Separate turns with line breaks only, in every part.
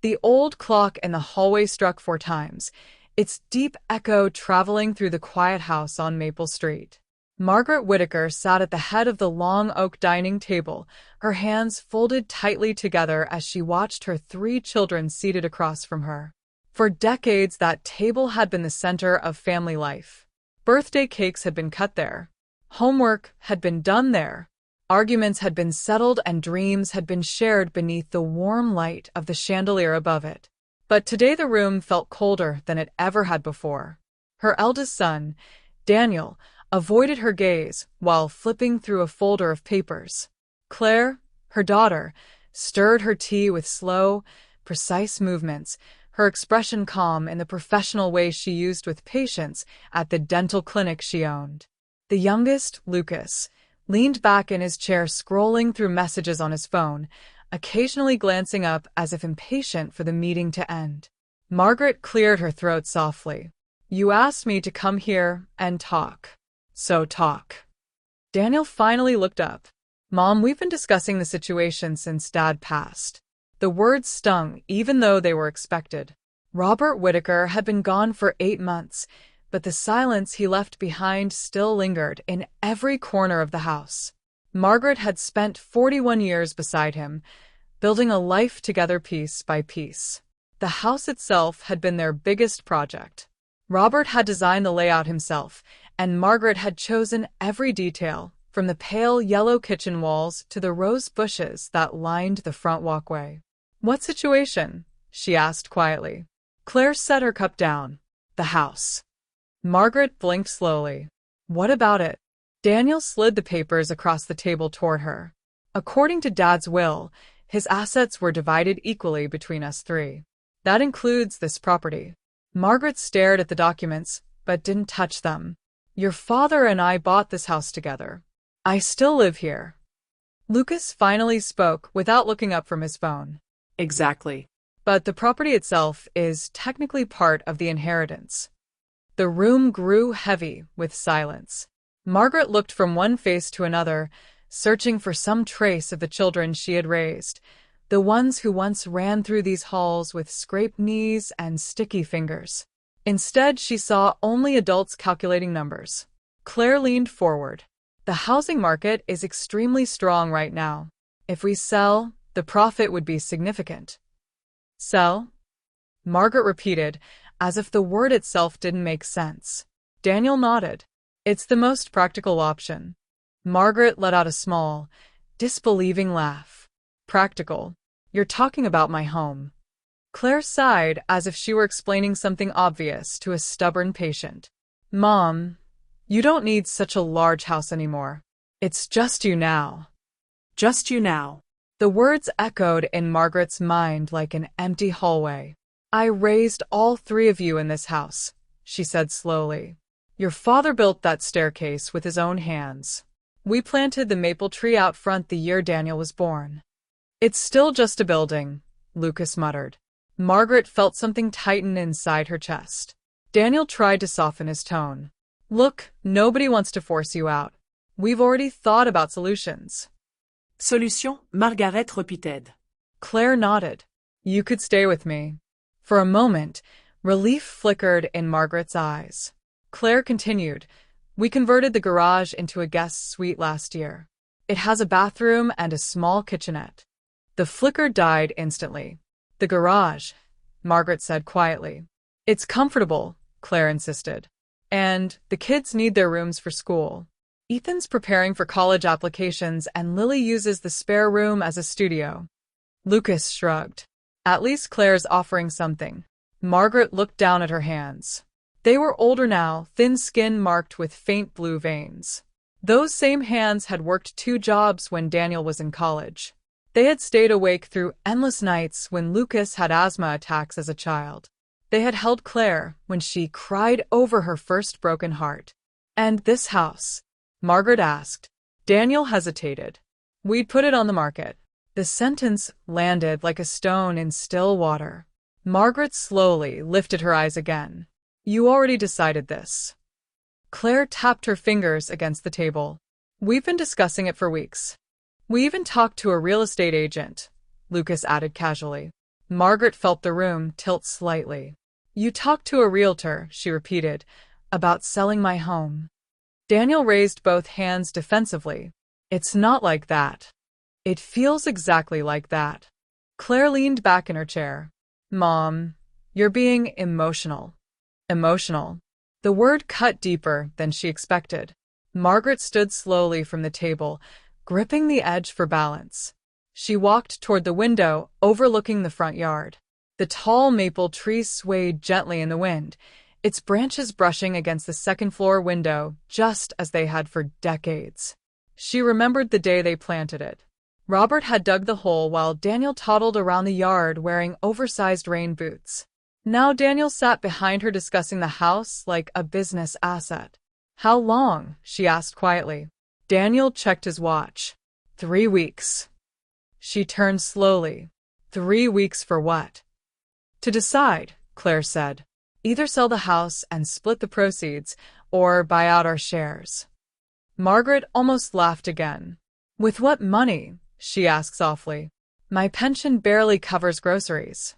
The old clock in the hallway struck 4 times, its deep echo traveling through the quiet house on Maple Street. Margaret Whittaker sat at the head of the long oak dining table, her hands folded tightly together as she watched her 3 children seated across from her. For decades, that table had been the center of family life. Birthday cakes had been cut there. Homework had been done there. Arguments had been settled and dreams had been shared beneath the warm light of the chandelier above it. But today the room felt colder than it ever had before. Her eldest son, Daniel, avoided her gaze while flipping through a folder of papers. Claire, her daughter, stirred her tea with slow, precise movements, her expression calm in the professional way she used with patients at the dental clinic she owned. The youngest, Lucas, leaned back in his chair scrolling through messages on his phone, occasionally glancing up as if impatient for the meeting to end. Margaret cleared her throat softly. "You asked me to come here and talk. So talk." Daniel finally looked up. "Mom, we've been discussing the situation since Dad passed." The words stung, even though they were expected. Robert Whittaker had been gone for 8 months, but the silence he left behind still lingered in every corner of the house. Margaret had spent 41 years beside him, building a life together piece by piece. The house itself had been their biggest project. Robert had designed the layout himself, and Margaret had chosen every detail, from the pale yellow kitchen walls to the rose bushes that lined the front walkway. "What situation?" she asked quietly. Claire set her cup down. "The house." Margaret blinked slowly. "What about it?" Daniel slid the papers across the table toward her. "According to Dad's will, his assets were divided equally between us 3. That includes this property." Margaret stared at the documents, but didn't touch them. "Your father and I bought this house together. I still live here." Lucas finally spoke without looking up from his phone.
"Exactly.
"But the property itself is technically part of the inheritance." The room grew heavy with silence. Margaret looked from one face to another, searching for some trace of the children she had raised, the ones who once ran through these halls with scraped knees and sticky fingers. Instead, she saw only adults calculating numbers. Claire leaned forward. "The housing market is extremely strong right now. If we sell, the profit would be significant." "Sell?" Margaret repeated, as if the word itself didn't make sense. Daniel nodded. "It's the most practical option." Margaret let out a small, disbelieving laugh. "Practical? You're talking about my home." Claire sighed as if she were explaining something obvious to a stubborn patient. "Mom, you don't need such a large house anymore. It's just you now."
"Just you now."
The words echoed in Margaret's mind like an empty hallway. "I raised all 3 of you in this house," she said slowly. "Your father built that staircase with his own hands. We planted the maple tree out front the year Daniel was born." "It's still just a building," Lucas muttered. Margaret felt something tighten inside her chest. Daniel tried to soften his tone. "Look, nobody wants to force you out. We've already thought about solutions."
"Solution?" Margaret repeated.
Claire nodded. "You could stay with me." For a moment, relief flickered in Margaret's eyes. Claire continued, "We converted the garage into a guest suite last year. It has a bathroom and a small kitchenette." The flicker died instantly. "The garage," Margaret said quietly. "It's comfortable," Claire insisted. "And the kids need their rooms for school. Ethan's preparing for college applications and Lily uses the spare room as a studio." Lucas shrugged. "At least Claire's offering something." Margaret looked down at her hands. They were older now, thin skin marked with faint blue veins. Those same hands had worked 2 jobs when Daniel was in college. They had stayed awake through endless nights when Lucas had asthma attacks as a child. They had held Claire when she cried over her first broken heart. "And this house?" Margaret asked. Daniel hesitated. "We'd put it on the market." The sentence landed like a stone in still water. Margaret slowly lifted her eyes again. "You already decided this." Claire tapped her fingers against the table. "We've been discussing it for weeks. We even talked to a real estate agent," Lucas added casually. Margaret felt the room tilt slightly. You talked to a realtor, she repeated, about selling my home. Daniel raised both hands defensively. It's not like that. It feels exactly like that. Claire leaned back in her chair. Mom, you're being emotional. Emotional. The word cut deeper than she expected. Margaret stood slowly from the table, gripping the edge for balance. She walked toward the window, overlooking the front yard. The tall maple tree swayed gently in the wind, its branches brushing against the second-floor window just as they had for decades. She remembered the day they planted it. Robert had dug the hole while Daniel toddled around the yard wearing oversized rain boots. Now Daniel sat behind her discussing the house like a business asset. How long? She asked quietly. Daniel checked his watch. 3 weeks. She turned slowly. 3 weeks for what? To decide, Claire said. Either sell the house and split the proceeds, or buy out our shares. Margaret almost laughed again. With what money? She asked softly. My pension barely covers groceries.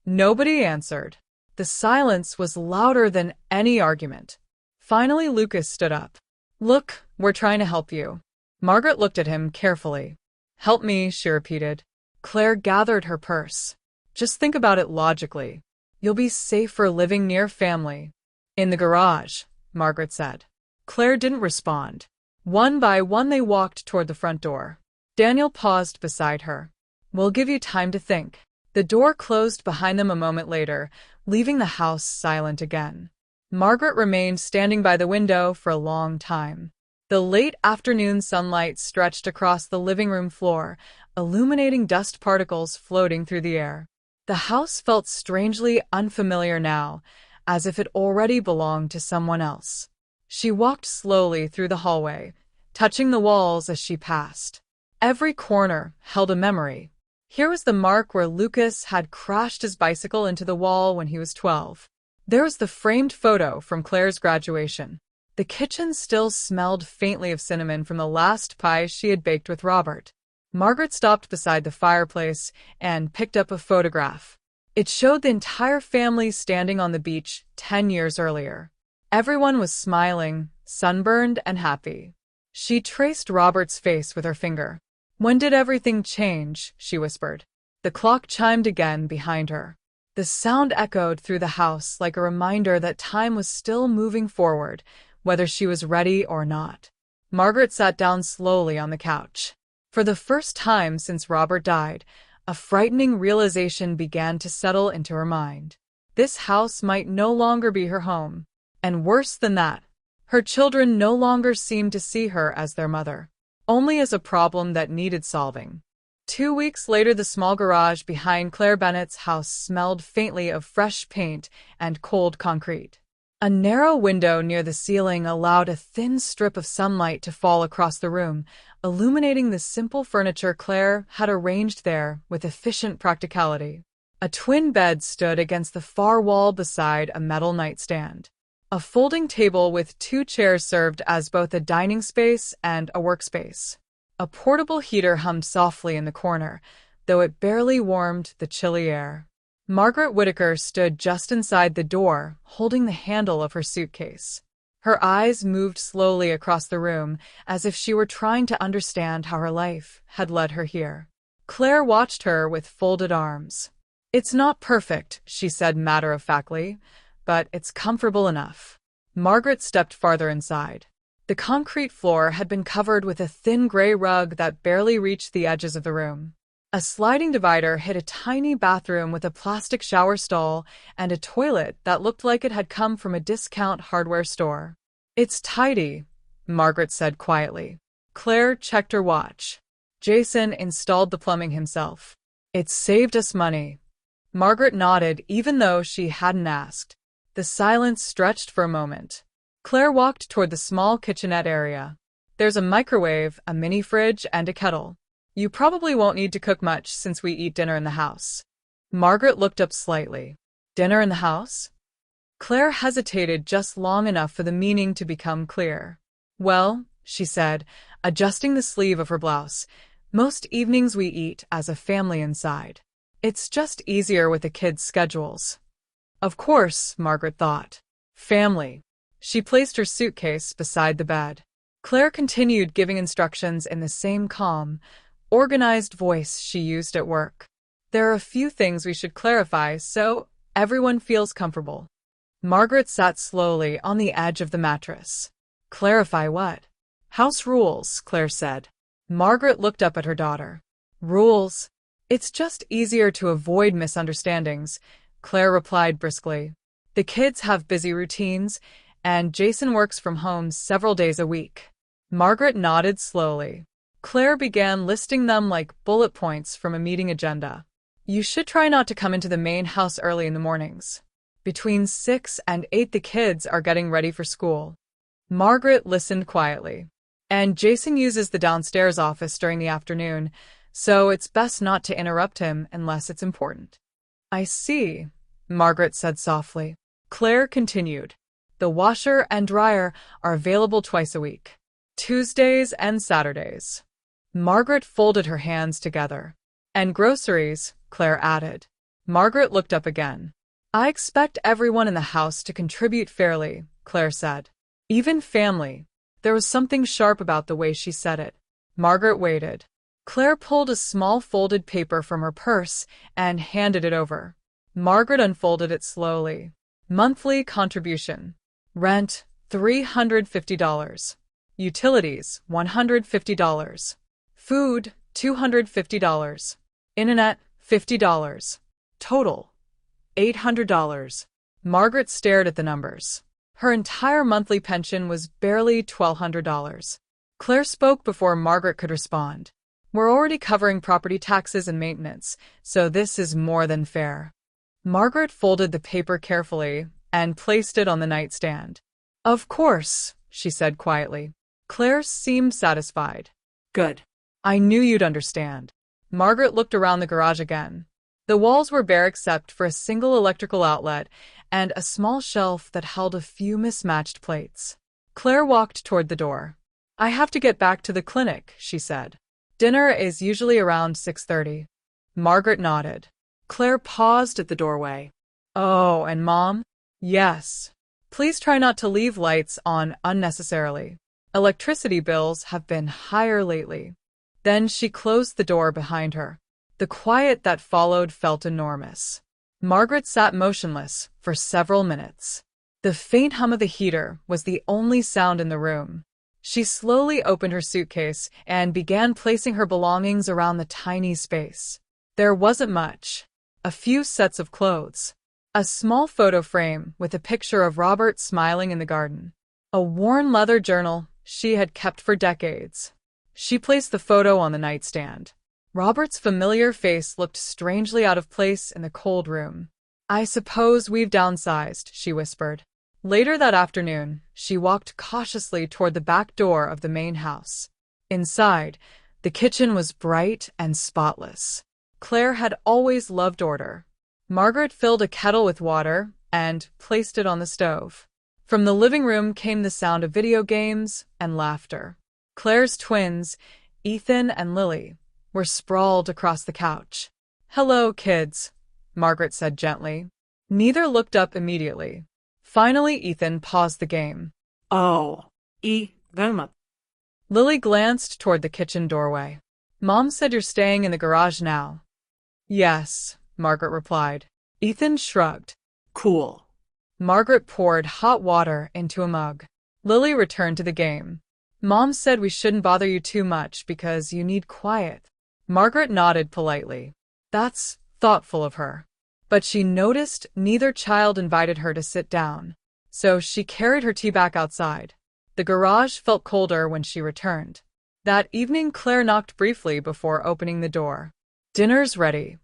Nobody answered. The silence was louder than any argument. Finally, Lucas stood up. Look, we're trying to help you. Margaret looked at him carefully. Help me, she repeated. Claire gathered her purse. Just think about it logically. You'll be safer living near family. In the garage, Margaret said. Claire didn't respond. One by one they walked toward the front door. Daniel paused beside her. We'll give you time to think. The door closed behind them a moment later, leaving the house silent again. Margaret remained standing by the window for a long time. The late afternoon sunlight stretched across the living room floor, illuminating dust particles floating through the air. The house felt strangely unfamiliar now, as if it already belonged to someone else. She walked slowly through the hallway, touching the walls as she passed. Every corner held a memory. Here was the mark where Lucas had crashed his bicycle into the wall when he was 12. There was the framed photo from Claire's graduation. The kitchen still smelled faintly of cinnamon from the last pie she had baked with Robert. Margaret stopped beside the fireplace and picked up a photograph. It showed the entire family standing on the beach 10 years earlier. Everyone was smiling, sunburned, and happy. She traced Robert's face with her finger. When did everything change? She whispered. The clock chimed again behind her. The sound echoed through the house like a reminder that time was still moving forward, whether she was ready or not. Margaret sat down slowly on the couch. For the first time since Robert died, a frightening realization began to settle into her mind. This house might no longer be her home. And worse than that, her children no longer seemed to see her as their mother, only as a problem that needed solving. 2 weeks later, the small garage behind Claire Bennett's house smelled faintly of fresh paint and cold concrete. A narrow window near the ceiling allowed a thin strip of sunlight to fall across the room, illuminating the simple furniture Claire had arranged there with efficient practicality. A twin bed stood against the far wall beside a metal nightstand. A folding table with 2 chairs served as both a dining space and a workspace. A portable heater hummed softly in the corner, though it barely warmed the chilly air. Margaret Whittaker stood just inside the door, holding the handle of her suitcase. Her eyes moved slowly across the room, as if she were trying to understand how her life had led her here. Claire watched her with folded arms. It's not perfect, she said matter-of-factly, but it's comfortable enough. Margaret stepped farther inside. The concrete floor had been covered with a thin gray rug that barely reached the edges of the room. A sliding divider hid a tiny bathroom with a plastic shower stall and a toilet that looked like it had come from a discount hardware store. It's tidy, Margaret said quietly. Claire checked her watch. Jason installed the plumbing himself. It saved us money. Margaret nodded even though she hadn't asked. The silence stretched for a moment. Claire walked toward the small kitchenette area. There's a microwave, a mini fridge, and a kettle. You probably won't need to cook much since we eat dinner in the house. Margaret looked up slightly. Dinner in the house? Claire hesitated just long enough for the meaning to become clear. Well, she said, adjusting the sleeve of her blouse, most evenings we eat as a family inside. It's just easier with the kids' schedules. Of course, Margaret thought. Family. She placed her suitcase beside the bed. Claire continued giving instructions in the same calm, organized voice she used at work. There are a few things we should clarify so everyone feels comfortable. Margaret sat slowly on the edge of the mattress. Clarify what? House rules, Claire said. Margaret looked up at her daughter. Rules? It's just easier to avoid misunderstandings, Claire replied briskly. The kids have busy routines, and Jason works from home several days a week. Margaret nodded slowly. Claire began listing them like bullet points from a meeting agenda. You should try not to come into the main house early in the mornings. Between 6 and 8 the kids are getting ready for school. Margaret listened quietly. And Jason uses the downstairs office during the afternoon, so it's best not to interrupt him unless it's important. I see, Margaret said softly. Claire continued. The washer and dryer are available twice a week, Tuesdays and Saturdays. Margaret folded her hands together. And groceries, Claire added. Margaret looked up again. I expect everyone in the house to contribute fairly, Claire said. Even family. There was something sharp about the way she said it. Margaret waited. Claire pulled a small folded paper from her purse and handed it over. Margaret unfolded it slowly. Monthly contribution. Rent, $350. Utilities, $150. Food, $250. Internet, $50. Total, $800. Margaret stared at the numbers. Her entire monthly pension was barely $1,200. Claire spoke before Margaret could respond. We're already covering property taxes and maintenance, so this is more than fair. Margaret folded the paper carefully and placed it on the nightstand. Of course, she said quietly. Claire seemed satisfied.
Good.
I knew you'd understand. Margaret looked around the garage again. The walls were bare except for a single electrical outlet and a small shelf that held a few mismatched plates. Claire walked toward the door. I have to get back to the clinic, she said. Dinner is usually around 6:30. Margaret nodded. Claire paused at the doorway. Oh, and Mom? Yes. Please try not to leave lights on unnecessarily. Electricity bills have been higher lately. Then she closed the door behind her. The quiet that followed felt enormous. Margaret sat motionless for several minutes. The faint hum of the heater was the only sound in the room. She slowly opened her suitcase and began placing her belongings around the tiny space. There wasn't much. A few sets of clothes. A small photo frame with a picture of Robert smiling in the garden. A worn leather journal she had kept for decades. She placed the photo on the nightstand. Robert's familiar face looked strangely out of place in the cold room. I suppose we've downsized, she whispered. Later that afternoon, she walked cautiously toward the back door of the main house. Inside, the kitchen was bright and spotless. Claire had always loved order. Margaret filled a kettle with water and placed it on the stove. From the living room came the sound of video games and laughter. Claire's twins, Ethan and Lily, were sprawled across the couch. Hello, kids, Margaret said gently. Neither looked up immediately. Finally, Ethan paused the game.
Oh, Ethan.
Lily glanced toward the kitchen doorway. Mom said you're staying in the garage now. Yes, Margaret replied. Ethan shrugged.
Cool.
Margaret poured hot water into a mug. Lily returned to the game. Mom said we shouldn't bother you too much because you need quiet. Margaret nodded politely. That's thoughtful of her. But she noticed neither child invited her to sit down, so she carried her tea back outside. The garage felt colder when she returned. That evening, Claire knocked briefly before opening the door. Dinner's ready.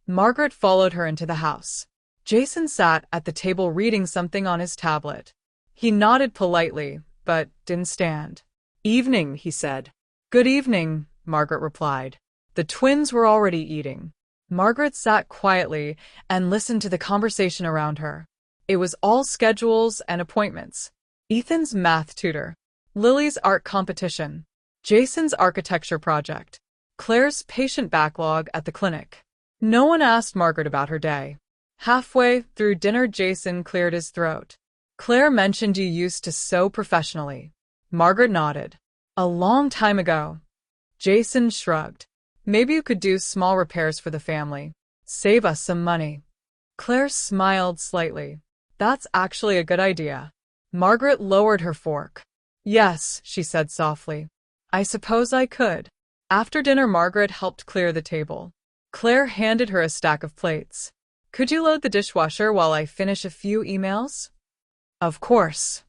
Margaret followed her into the house. Jason sat at the table reading something on his tablet. He nodded politely, but didn't stand. Evening, he said. Good evening, Margaret replied. The twins were already eating. Margaret sat quietly and listened to the conversation around her. It was all schedules and appointments. Ethan's math tutor. Lily's art competition. Jason's architecture project. Claire's patient backlog at the clinic. No one asked Margaret about her day. Halfway through dinner, Jason cleared his throat. Claire mentioned you used to sew professionally. Margaret nodded. A long time ago. Jason shrugged. Maybe you could do small repairs for the family. Save us some money. Claire smiled slightly. That's actually a good idea. Margaret lowered her fork. Yes, she said softly. I suppose I could. After dinner, Margaret helped clear the table. Claire handed her a stack of plates. Could you load the dishwasher while I finish a few emails? Of course.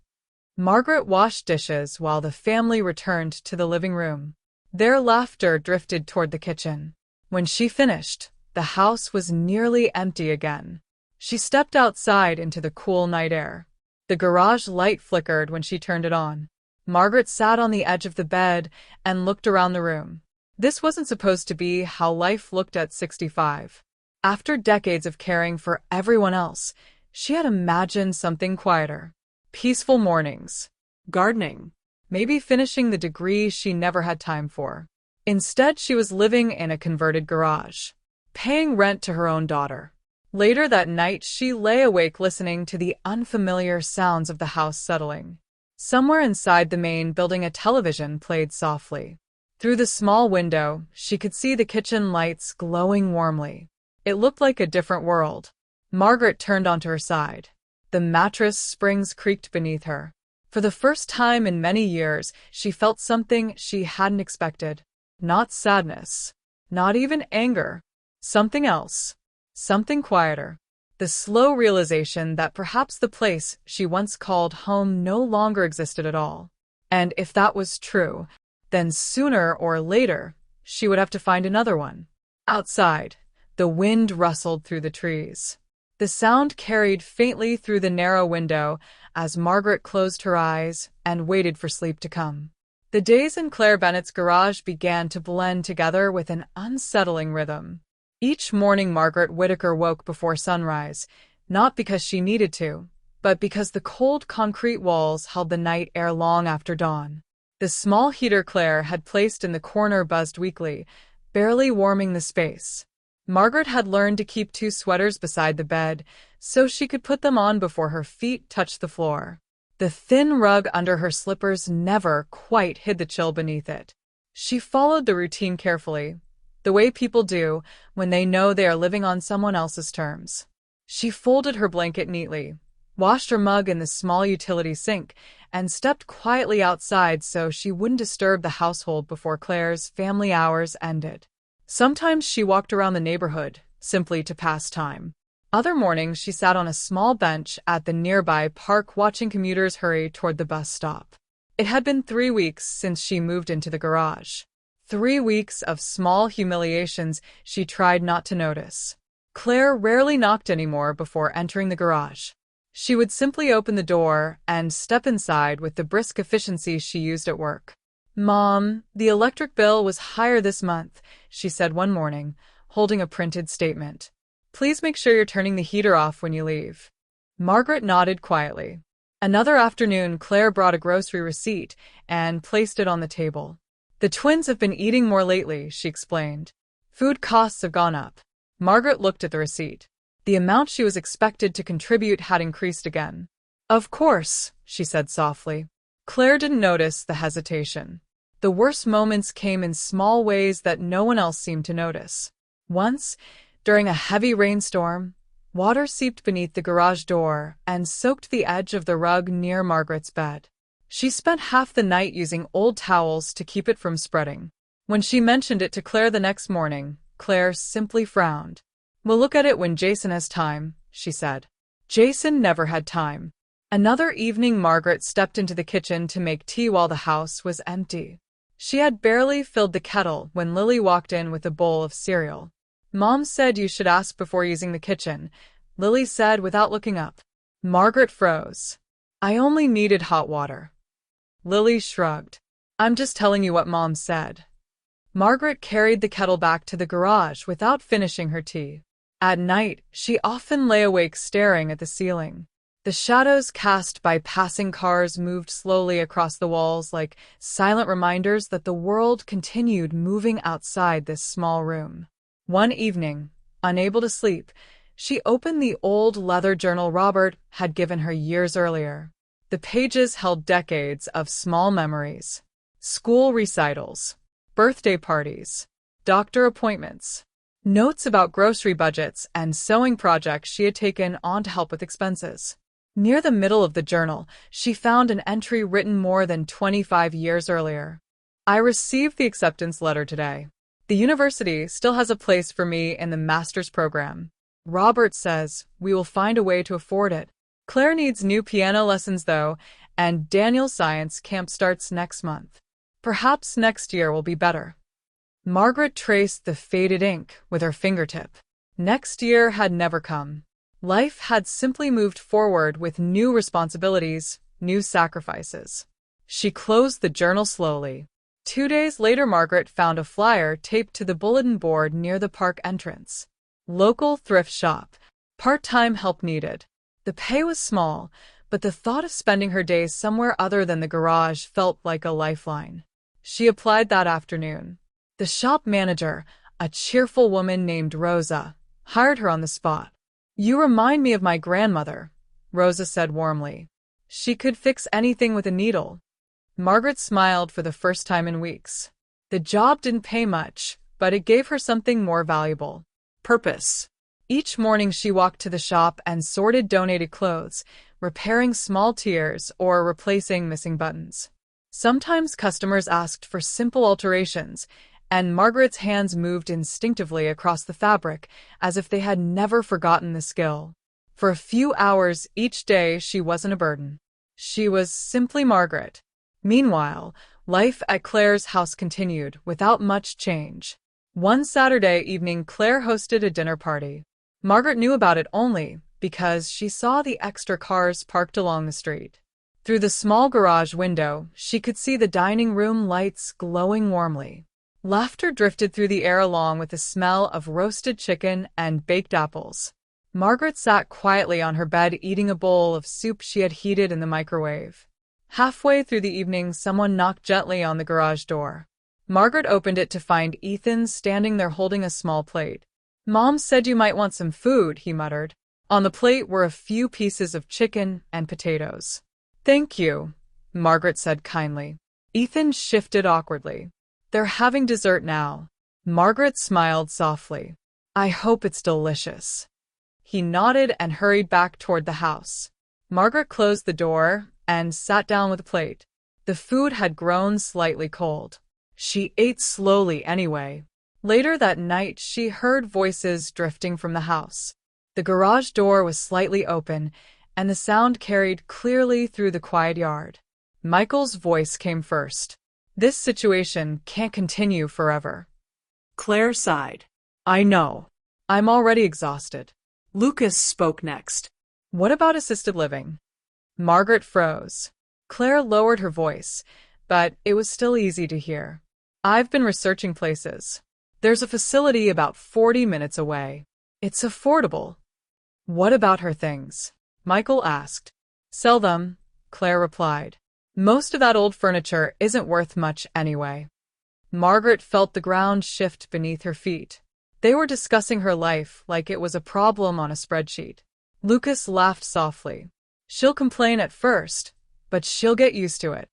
Margaret washed dishes while the family returned to the living room. Their laughter drifted toward the kitchen. When she finished, the house was nearly empty again. She stepped outside into the cool night air. The garage light flickered when she turned it on. Margaret sat on the edge of the bed and looked around the room. This wasn't supposed to be how life looked at 65. After decades of caring for everyone else, she had imagined something quieter. Peaceful mornings.
Gardening.
Maybe finishing the degree she never had time for. Instead, she was living in a converted garage, paying rent to her own daughter. Later that night, she lay awake listening to the unfamiliar sounds of the house settling. Somewhere inside the main building, a television played softly. Through the small window, she could see the kitchen lights glowing warmly. It looked like a different world. Margaret turned onto her side. The mattress springs creaked beneath her. For the first time in many years, she felt something she hadn't expected. Not sadness. Not even anger. Something else. Something quieter. The slow realization that perhaps the place she once called home no longer existed at all. And if that was true, then sooner or later, she would have to find another one. Outside, the wind rustled through the trees. The sound carried faintly through the narrow window as Margaret closed her eyes and waited for sleep to come. The days in Claire Bennett's garage began to blend together with an unsettling rhythm. Each morning, Margaret Whittaker woke before sunrise, not because she needed to, but because the cold concrete walls held the night air long after dawn. The small heater Claire had placed in the corner buzzed weakly, barely warming the space. Margaret had learned to keep 2 sweaters beside the bed so she could put them on before her feet touched the floor. The thin rug under her slippers never quite hid the chill beneath it. She followed the routine carefully, the way people do when they know they are living on someone else's terms. She folded her blanket neatly, washed her mug in the small utility sink, and stepped quietly outside so she wouldn't disturb the household before Claire's family hours ended. Sometimes she walked around the neighborhood, simply to pass time. Other mornings she sat on a small bench at the nearby park watching commuters hurry toward the bus stop. It had been 3 weeks since she moved into the garage. 3 weeks of small humiliations she tried not to notice. Claire rarely knocked anymore before entering the garage. She would simply open the door and step inside with the brisk efficiency she used at work. "Mom, the electric bill was higher this month," she said one morning, holding a printed statement. "Please make sure you're turning the heater off when you leave." Margaret nodded quietly. Another afternoon, Claire brought a grocery receipt and placed it on the table. "The twins have been eating more lately," she explained. "Food costs have gone up." Margaret looked at the receipt. The amount she was expected to contribute had increased again. "Of course," she said softly. Claire didn't notice the hesitation. The worst moments came in small ways that no one else seemed to notice. Once, during a heavy rainstorm, water seeped beneath the garage door and soaked the edge of the rug near Margaret's bed. She spent half the night using old towels to keep it from spreading. When she mentioned it to Claire the next morning, Claire simply frowned. "We'll look at it when Jason has time," she said. Jason never had time. Another evening, Margaret stepped into the kitchen to make tea while the house was empty. She had barely filled the kettle when Lily walked in with a bowl of cereal. "Mom said you should ask before using the kitchen," Lily said without looking up. Margaret froze. "I only needed hot water." Lily shrugged. "I'm just telling you what Mom said." Margaret carried the kettle back to the garage without finishing her tea. At night, she often lay awake staring at the ceiling. The shadows cast by passing cars moved slowly across the walls like silent reminders that the world continued moving outside this small room. One evening, Unable to sleep, she opened the old leather journal Robert had given her years earlier. The pages held decades of small memories. School recitals, birthday parties, doctor appointments, notes about grocery budgets and sewing projects she had taken on to help with expenses. Near the middle of the journal, she found an entry written more than 25 years earlier. I received the acceptance letter today. The university still has a place for me in the master's program. Robert says we will find a way to afford it. Claire needs new piano lessons, though, and Daniel's science camp starts next month. Perhaps next year will be better. Margaret traced the faded ink with her fingertip. Next year had never come. Life had simply moved forward with new responsibilities, new sacrifices. She closed the journal slowly. 2 days later, Margaret found a flyer taped to the bulletin board near the park entrance. Local thrift shop. Part-time help needed. The pay was small, but the thought of spending her days somewhere other than the garage felt like a lifeline. She applied that afternoon. The shop manager, a cheerful woman named Rosa, hired her on the spot. "You remind me of my grandmother," Rosa said warmly. "She could fix anything with a needle." Margaret smiled for the first time in weeks. The job didn't pay much, but it gave her something more valuable: purpose. Each morning she walked to the shop and sorted donated clothes, repairing small tears or replacing missing buttons. Sometimes customers asked for simple alterations, and Margaret's hands moved instinctively across the fabric as if they had never forgotten the skill. For a few hours each day she wasn't a burden. She was simply Margaret. Meanwhile, life at Claire's house continued without much change. One Saturday evening, Claire hosted a dinner party. Margaret knew about it only because she saw the extra cars parked along the street. Through the small garage window, she could see the dining room lights glowing warmly. Laughter drifted through the air along with the smell of roasted chicken and baked apples. Margaret sat quietly on her bed eating a bowl of soup she had heated in the microwave. Halfway through the evening, someone knocked gently on the garage door. Margaret opened it to find Ethan standing there holding a small plate. "Mom said you might want some food," he muttered. On the plate were a few pieces of chicken and potatoes. "Thank you," Margaret said kindly. Ethan shifted awkwardly. "They're having dessert now." Margaret smiled softly. "I hope it's delicious." He nodded and hurried back toward the house. Margaret closed the door and sat down with a plate. The food had grown slightly cold. She ate slowly anyway. Later that night, she heard voices drifting from the house. The garage door was slightly open, and the sound carried clearly through the quiet yard. Michael's voice came first. "This situation can't continue forever."
Claire sighed.
"I know. I'm already exhausted."
Lucas spoke next.
"What about assisted living?" Margaret froze. Claire lowered her voice, but it was still easy to hear. "I've been researching places. There's a facility about 40 minutes away. It's affordable." "What about her things?" Michael asked. "Sell them," Claire replied. "Most of that old furniture isn't worth much anyway." Margaret felt the ground shift beneath her feet. They were discussing her life like it was a problem on a spreadsheet. Lucas laughed softly. "She'll complain at first, but she'll get used to it."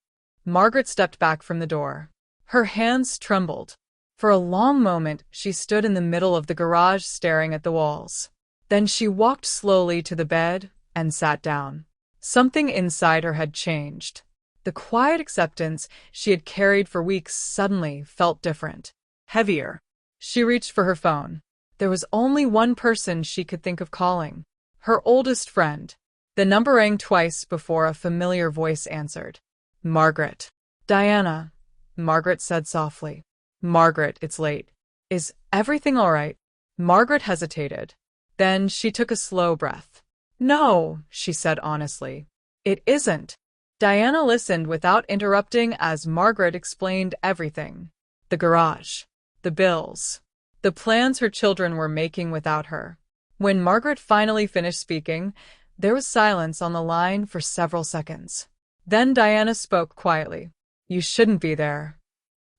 Margaret stepped back from the door. Her hands trembled. For a long moment, she stood in the middle of the garage staring at the walls. Then she walked slowly to the bed and sat down. Something inside her had changed. The quiet acceptance she had carried for weeks suddenly felt different, heavier. She reached for her phone. There was only one person she could think of calling: her oldest friend. The number rang twice before a familiar voice answered. "Margaret." "Diana," Margaret said softly. "Margaret, it's late. Is everything all right?" Margaret hesitated. Then she took a slow breath. "No," she said honestly. "It isn't." Diana listened without interrupting as Margaret explained everything. The garage, the bills, the plans her children were making without her. When Margaret finally finished speaking, there was silence on the line for several seconds. Then Diana spoke quietly. "You shouldn't be there."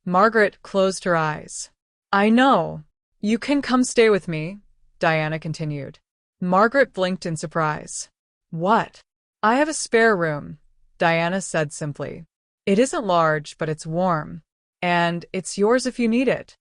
Margaret closed her eyes. "I know. You can come stay with me," Diana continued. Margaret blinked in surprise. What? I have a spare room, Diana said simply. It isn't large, but it's warm. And it's yours if you need it.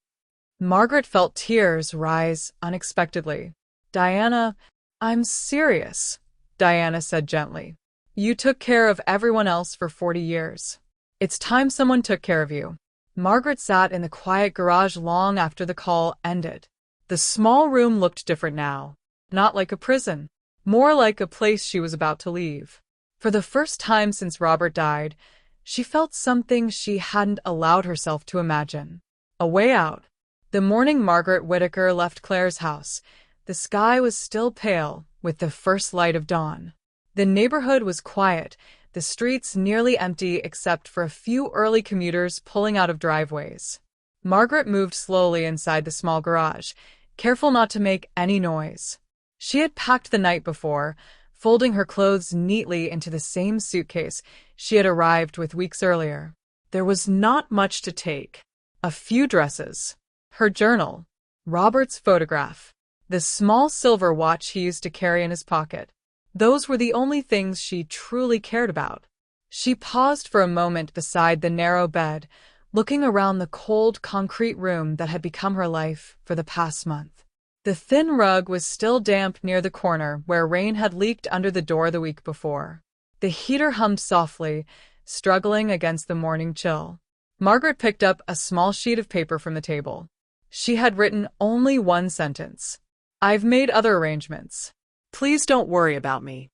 Margaret felt tears rise unexpectedly. Diana, I'm serious, Diana said gently. You took care of everyone else for 40 years. It's time someone took care of you. Margaret sat in the quiet garage long after the call ended. The small room looked different now. Not like a prison. More like a place she was about to leave. For the first time since Robert died, she felt something she hadn't allowed herself to imagine. A way out. The morning Margaret Whittaker left Claire's house, the sky was still pale with the first light of dawn. The neighborhood was quiet, the streets nearly empty except for a few early commuters pulling out of driveways. Margaret moved slowly inside the small garage, careful not to make any noise. She had packed the night before, folding her clothes neatly into the same suitcase she had arrived with weeks earlier. There was not much to take. A few dresses, her journal, Robert's photograph, the small silver watch he used to carry in his pocket. Those were the only things she truly cared about. She paused for a moment beside the narrow bed, looking around the cold concrete room that had become her life for the past month. The thin rug was still damp near the corner where rain had leaked under the door the week before. The heater hummed softly, struggling against the morning chill. Margaret picked up a small sheet of paper from the table. She had written only one sentence. I've made other arrangements.
Please don't worry about me.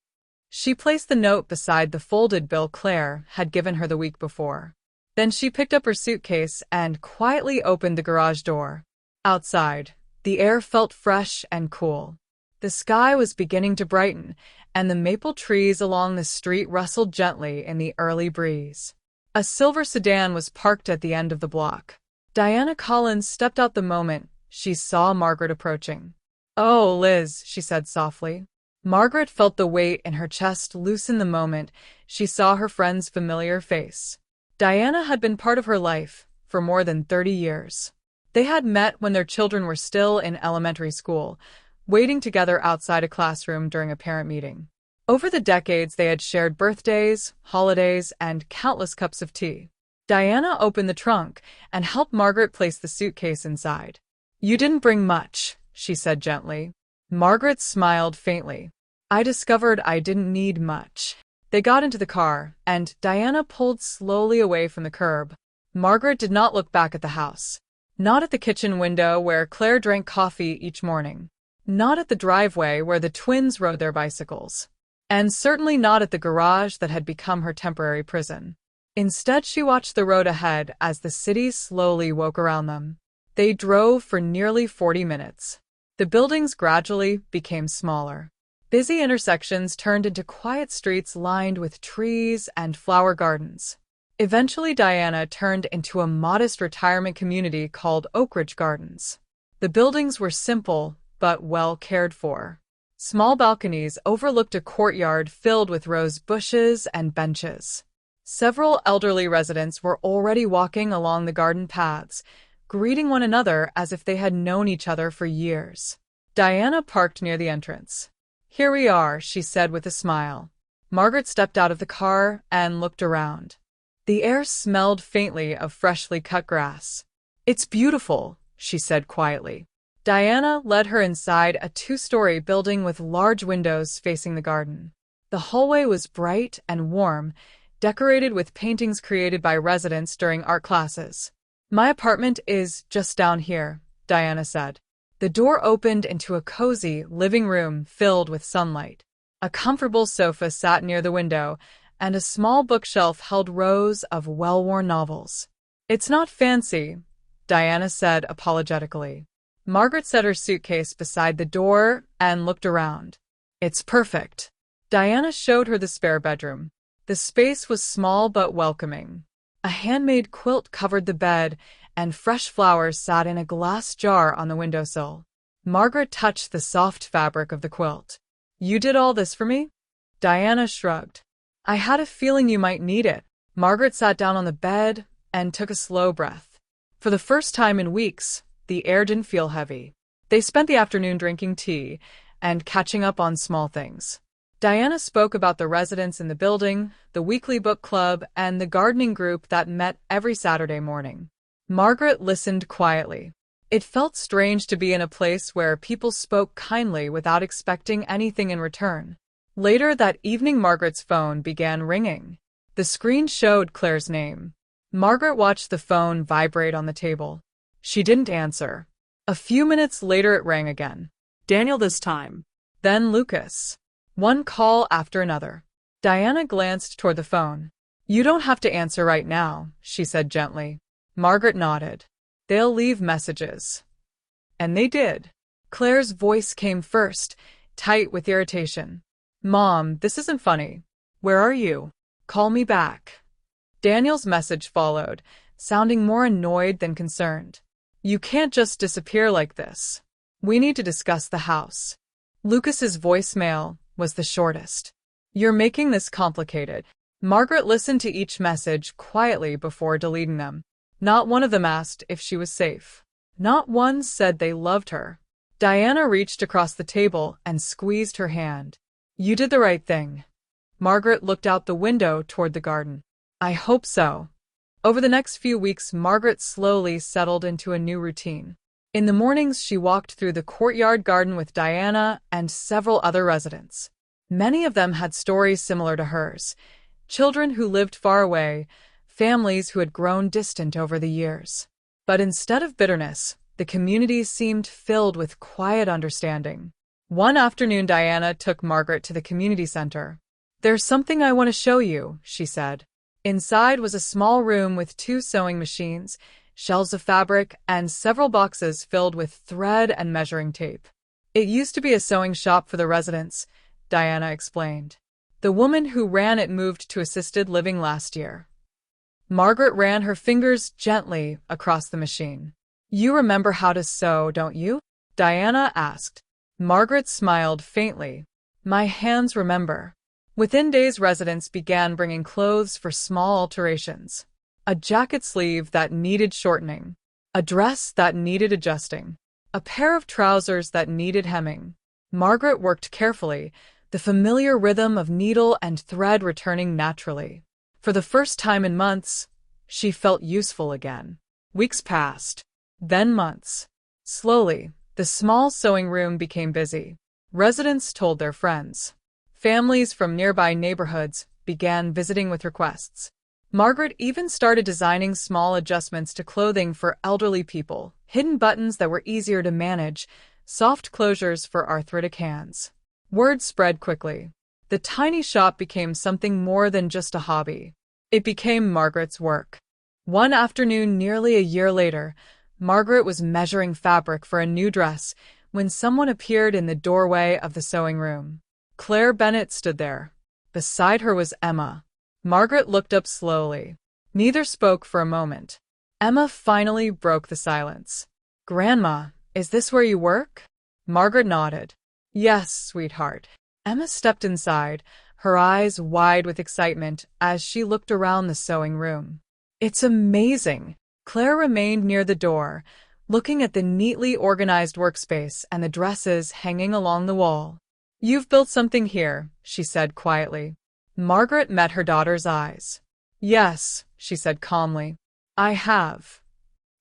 She placed the note beside the folded bill Claire had given her the week before. Then she picked up her suitcase and quietly opened the garage door. Outside, the air felt fresh and cool. The sky was beginning to brighten, and the maple trees along the street rustled gently in the early breeze. A silver sedan was parked at the end of the block. Diana Collins stepped out the moment she saw Margaret approaching. "Oh, Liz," she said softly. Margaret felt the weight in her chest loosen the moment she saw her friend's familiar face. Diana had been part of her life for more than 30 years. They had met when their children were still in elementary school, waiting together outside a classroom during a parent meeting. Over the decades, they had shared birthdays, holidays, and countless cups of tea. Diana opened the trunk and helped Margaret place the suitcase inside. "You didn't bring much," she said gently. Margaret smiled faintly. "I discovered I didn't need much." They got into the car, and Diana pulled slowly away from the curb. Margaret did not look back at the house. Not at the kitchen window where Claire drank coffee each morning. Not at the driveway where the twins rode their bicycles. And certainly not at the garage that had become her temporary prison. Instead, she watched the road ahead as the city slowly woke around them. They drove for nearly 40 minutes. The buildings gradually became smaller. Busy intersections turned into quiet streets lined with trees and flower gardens. Eventually, Diana turned into a modest retirement community called Oak Ridge Gardens. The buildings were simple, but well cared for. Small balconies overlooked a courtyard filled with rose bushes and benches. Several elderly residents were already walking along the garden paths, greeting one another as if they had known each other for years. Diana parked near the entrance. "Here we are," she said with a smile. Margaret stepped out of the car and looked around. The air smelled faintly of freshly cut grass. "It's beautiful," she said quietly. Diana led her inside a two-story building with large windows facing the garden. The hallway was bright and warm, decorated with paintings created by residents during art classes. "My apartment is just down here," Diana said. The door opened into a cozy living room filled with sunlight. A comfortable sofa sat near the window, and a small bookshelf held rows of well-worn novels. "It's not fancy," Diana said apologetically. Margaret set her suitcase beside the door and looked around. "It's perfect." Diana showed her the spare bedroom. The space was small but welcoming. A handmade quilt covered the bed, and fresh flowers sat in a glass jar on the windowsill. Margaret touched the soft fabric of the quilt. "You did all this for me?" Diana shrugged. "I had a feeling you might need it." Margaret sat down on the bed and took a slow breath. For the first time in weeks, the air didn't feel heavy. They spent the afternoon drinking tea and catching up on small things. Diana spoke about the residents in the building, the weekly book club, and the gardening group that met every Saturday morning. Margaret listened quietly. It felt strange to be in a place where people spoke kindly without expecting anything in return. Later that evening, Margaret's phone began ringing. The screen showed Claire's name. Margaret watched the phone vibrate on the table. She didn't answer. A few minutes later it rang again.
Daniel this time.
Then Lucas. One call after another. Diana glanced toward the phone. "You don't have to answer right now," she said gently. Margaret nodded. "They'll leave messages." And they did. Claire's voice came first, tight with irritation. "Mom, this isn't funny. Where are you? Call me back." Daniel's message followed, sounding more annoyed than concerned. "You can't just disappear like this. We need to discuss the house." Lucas's voicemail was the shortest. "You're making this complicated." Margaret listened to each message quietly before deleting them. Not one of them asked if she was safe. Not one said they loved her. Diana reached across the table and squeezed her hand. "You did the right thing." Margaret looked out the window toward the garden. "I hope so." Over the next few weeks, Margaret slowly settled into a new routine. In the mornings, she walked through the courtyard garden with Diana and several other residents. Many of them had stories similar to hers. Children who lived far away, families who had grown distant over the years. But instead of bitterness, the community seemed filled with quiet understanding. One afternoon, Diana took Margaret to the community center. "There's something I want to show you," she said. Inside was a small room with 2 sewing machines, shelves of fabric, and several boxes filled with thread and measuring tape. "It used to be a sewing shop for the residents," Diana explained. "The woman who ran it moved to assisted living last year." Margaret ran her fingers gently across the machine. "You remember how to sew, don't you?" Diana asked. Margaret smiled faintly. "My hands remember." Within days, residents began bringing clothes for small alterations. A jacket sleeve that needed shortening, a dress that needed adjusting, a pair of trousers that needed hemming. Margaret worked carefully, the familiar rhythm of needle and thread returning naturally. For the first time in months, she felt useful again. Weeks passed, then months. Slowly, the small sewing room became busy. Residents told their friends. Families from nearby neighborhoods began visiting with requests. Margaret even started designing small adjustments to clothing for elderly people, hidden buttons that were easier to manage, soft closures for arthritic hands. Word spread quickly. The tiny shop became something more than just a hobby. It became Margaret's work. One afternoon, nearly a year later, Margaret was measuring fabric for a new dress when someone appeared in the doorway of the sewing room. Claire Bennett stood there. Beside her was Emma. Margaret looked up slowly. Neither spoke for a moment. Emma finally broke the silence. "Grandma, is this where you work?" Margaret nodded. "Yes, sweetheart." Emma stepped inside, her eyes wide with excitement as she looked around the sewing room. "It's amazing." Claire remained near the door, looking at the neatly organized workspace and the dresses hanging along the wall. "You've built something here," she said quietly. Margaret met her daughter's eyes. "Yes," she said calmly. "I have."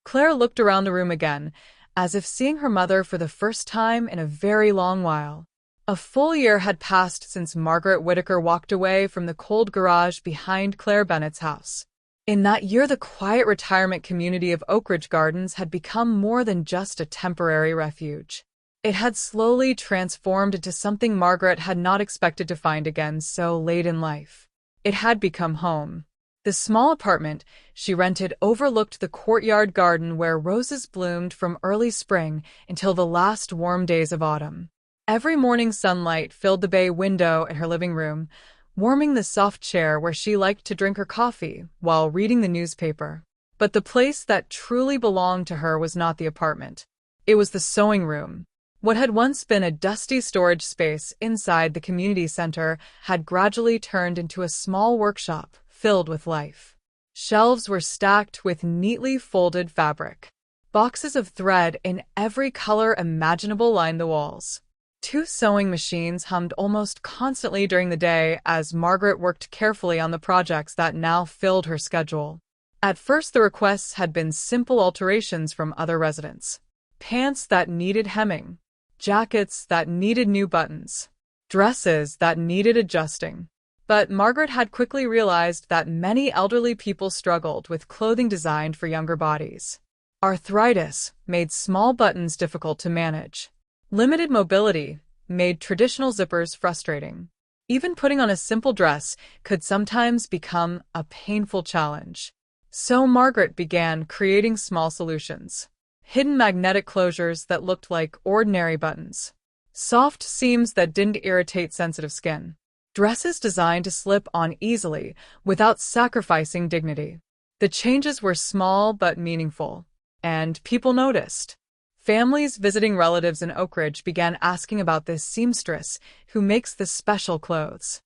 Claire looked around the room again, as if seeing her mother for the first time in a very long while. A full year had passed since Margaret Whittaker walked away from the cold garage behind Claire Bennett's house. In that year, the quiet retirement community of Oak Ridge Gardens had become more than just a temporary refuge. It had slowly transformed into something Margaret had not expected to find again so late in life. It had become home. The small apartment she rented overlooked the courtyard garden where roses bloomed from early spring until the last warm days of autumn. Every morning, sunlight filled the bay window in her living room, warming the soft chair where she liked to drink her coffee while reading the newspaper. But the place that truly belonged to her was not the apartment. It was the sewing room. What had once been a dusty storage space inside the community center had gradually turned into a small workshop filled with life. Shelves were stacked with neatly folded fabric. Boxes of thread in every color imaginable lined the walls. Two sewing machines hummed almost constantly during the day as Margaret worked carefully on the projects that now filled her schedule. At first, the requests had been simple alterations from other residents. Pants that needed hemming, jackets that needed new buttons, dresses that needed adjusting. But Margaret had quickly realized that many elderly people struggled with clothing designed for younger bodies. Arthritis made small buttons difficult to manage. Limited mobility made traditional zippers frustrating. Even putting on a simple dress could sometimes become a painful challenge. So Margaret began creating small solutions. Hidden magnetic closures that looked like ordinary buttons. Soft seams that didn't irritate sensitive skin. Dresses designed to slip on easily without sacrificing dignity. The changes were small but meaningful, and people noticed. Families visiting relatives in Oak Ridge began asking about this seamstress who makes the special clothes.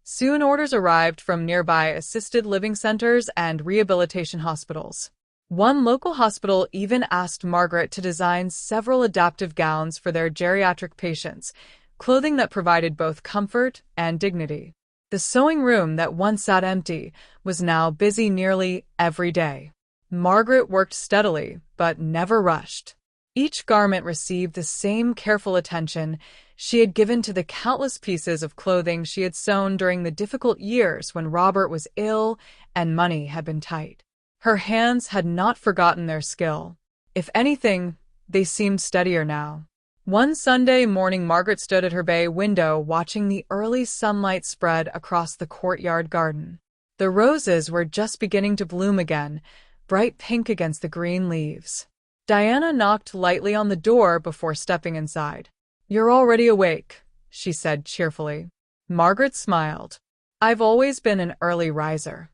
Soon orders arrived from nearby assisted living centers and rehabilitation hospitals. One local hospital even asked Margaret to design several adaptive gowns for their geriatric patients, clothing that provided both comfort and dignity. The sewing room that once sat empty was now busy nearly every day. Margaret worked steadily, but never rushed. Each garment received the same careful attention she had given to the countless pieces of clothing she had sewn during the difficult years when Robert was ill and money had been tight. Her hands had not forgotten their skill. If anything, they seemed steadier now. One Sunday morning, Margaret stood at her bay window watching the early sunlight spread across the courtyard garden. The roses were just beginning to bloom again, bright pink against the green leaves. Diana knocked lightly on the door before stepping inside. "You're already awake," she said cheerfully. Margaret smiled. "I've always been an early riser."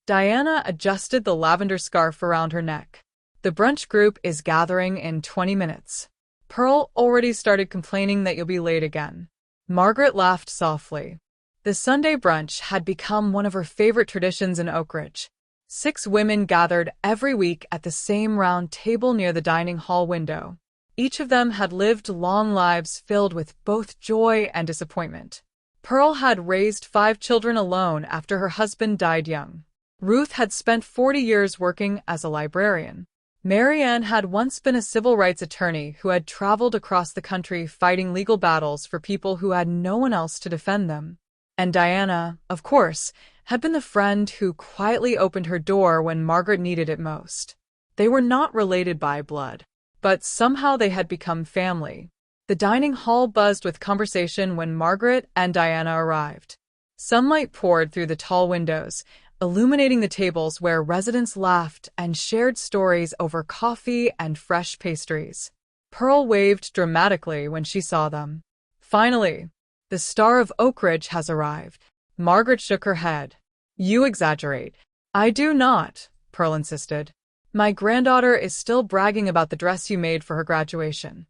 Diana adjusted the lavender scarf around her neck. "The brunch group is gathering in 20 minutes. Pearl already started complaining that you'll be late again." Margaret laughed softly. The Sunday brunch had become one of her favorite traditions in Oak Ridge. 6 women gathered every week at the same round table near the dining hall window. Each of them had lived long lives filled with both joy and disappointment. Pearl had raised 5 children alone after her husband died young. Ruth had spent 40 years working as a librarian. Mary Ann had once been a civil rights attorney who had traveled across the country fighting legal battles for people who had no one else to defend them. And Diana, of course, had been the friend who quietly opened her door when Margaret needed it most. They were not related by blood, but somehow they had become family. The dining hall buzzed with conversation when Margaret and Diana arrived. Sunlight poured through the tall windows, illuminating the tables where residents laughed and shared stories over coffee and fresh pastries. Pearl waved dramatically when she saw them. "Finally, the star of Oak Ridge has arrived." Margaret shook her head. "You exaggerate." "I do not," Pearl insisted. "My granddaughter is still bragging about the dress you made for her graduation."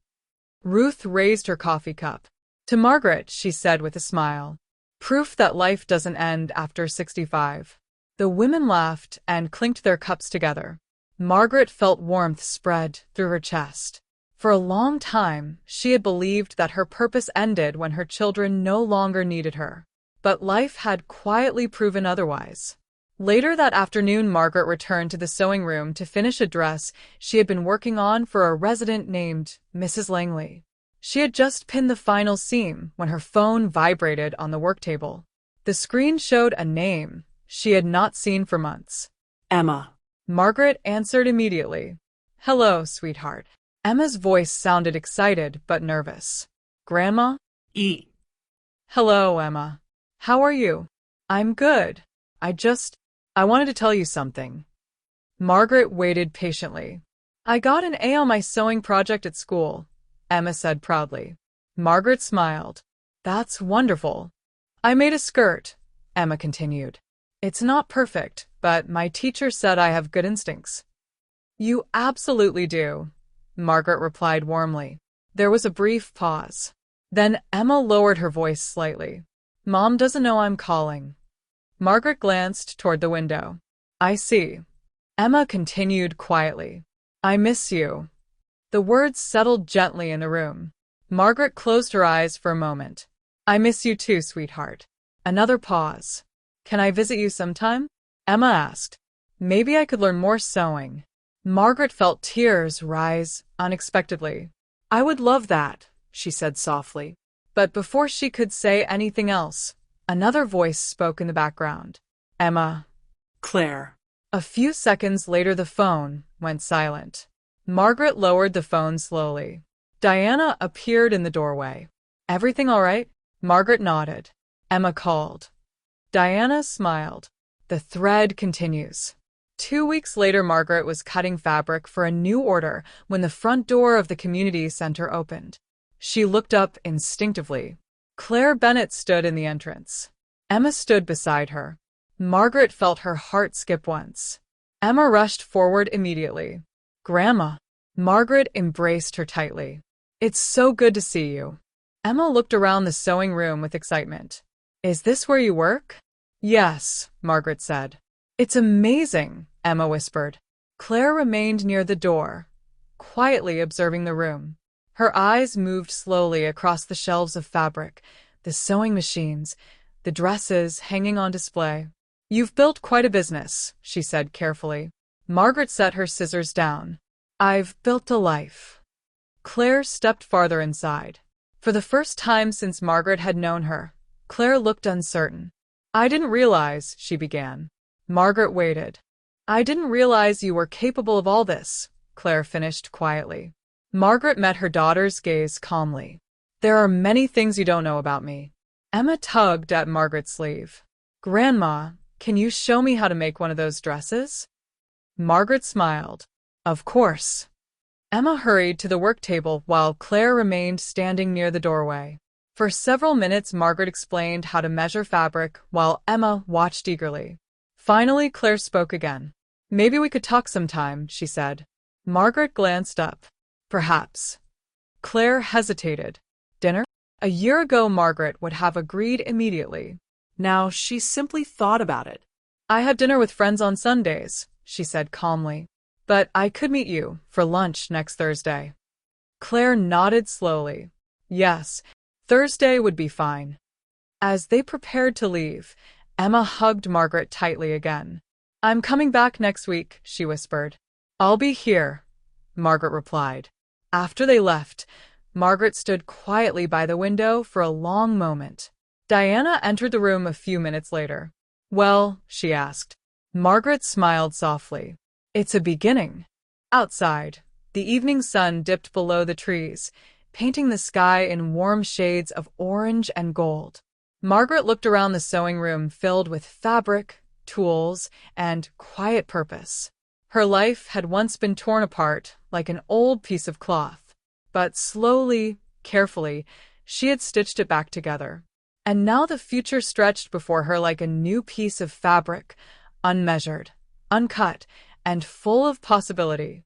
Ruth raised her coffee cup. "To Margaret," she said with a smile. "Proof that life doesn't end after 65. The women laughed and clinked their cups together. Margaret felt warmth spread through her chest. For a long time, she had believed that her purpose ended when her children no longer needed her. But life had quietly proven otherwise. Later that afternoon, Margaret returned to the sewing room to finish a dress she had been working on for a resident named Mrs. Langley. She had just pinned the final seam when her phone vibrated on the work table. The screen showed a name she had not seen for months.
Emma.
Margaret answered immediately. "Hello, sweetheart." Emma's voice sounded excited but nervous. "Grandma?" "Hello, Emma. How are you?" "I'm good. I wanted to tell you something." Margaret waited patiently. "I got an A on my sewing project at school," Emma said proudly. Margaret smiled. "That's wonderful." "I made a skirt," Emma continued. "It's not perfect, but my teacher said I have good instincts." "You absolutely do," Margaret replied warmly. There was a brief pause. Then Emma lowered her voice slightly. "Mom doesn't know I'm calling." Margaret glanced toward the window. "I see." Emma continued quietly. I miss you. The words settled gently in the room. Margaret closed her eyes for a moment. I miss you too, sweetheart. Another pause. Can I visit you sometime? Emma asked. Maybe I could learn more sewing. Margaret felt tears rise unexpectedly. I would love that, she said softly. But before she could say anything else, another voice spoke in the background. Emma.
Claire.
A few seconds later the phone went silent. Margaret lowered the phone slowly. Diana appeared in the doorway. Everything all right? Margaret nodded. Emma called. Diana smiled. The thread continues. 2 weeks later, Margaret was cutting fabric for a new order when the front door of the community center opened. She looked up instinctively. Claire Bennett stood in the entrance. Emma stood beside her. Margaret felt her heart skip once. Emma rushed forward immediately. Grandma. Margaret embraced her tightly. It's so good to see you. Emma looked around the sewing room with excitement. Is this where you work? Yes, Margaret said. It's amazing, Emma whispered. Claire remained near the door, quietly observing the room. Her eyes moved slowly across the shelves of fabric, the sewing machines, the dresses hanging on display. You've built quite a business, she said carefully. Margaret set her scissors down. I've built a life. Claire stepped farther inside. For the first time since Margaret had known her, Claire looked uncertain. I didn't realize, she began. Margaret waited. I didn't realize you were capable of all this, Claire finished quietly. Margaret met her daughter's gaze calmly. There are many things you don't know about me. Emma tugged at Margaret's sleeve. Grandma, can you show me how to make one of those dresses? Margaret smiled. Of course. Emma hurried to the work table while Claire remained standing near the doorway. For several minutes, Margaret explained how to measure fabric while Emma watched eagerly. Finally, Claire spoke again. Maybe we could talk sometime, she said. Margaret glanced up. Perhaps. Claire hesitated. Dinner? A year ago, Margaret would have agreed immediately.
Now she simply thought about it.
I have dinner with friends on Sundays, she said calmly. But I could meet you for lunch next Thursday. Claire nodded slowly. Yes, Thursday would be fine. As they prepared to leave, Emma hugged Margaret tightly again. I'm coming back next week, she whispered. I'll be here, Margaret replied. After they left, Margaret stood quietly by the window for a long moment. Diana entered the room a few minutes later. Well, she asked. Margaret smiled softly. It's a beginning. Outside, the evening sun dipped below the trees, painting the sky in warm shades of orange and gold. Margaret looked around the sewing room filled with fabric, tools, and quiet purpose. Her life had once been torn apart like an old piece of cloth, but slowly, carefully, she had stitched it back together. And now the future stretched before her like a new piece of fabric, unmeasured, uncut, and full of possibility.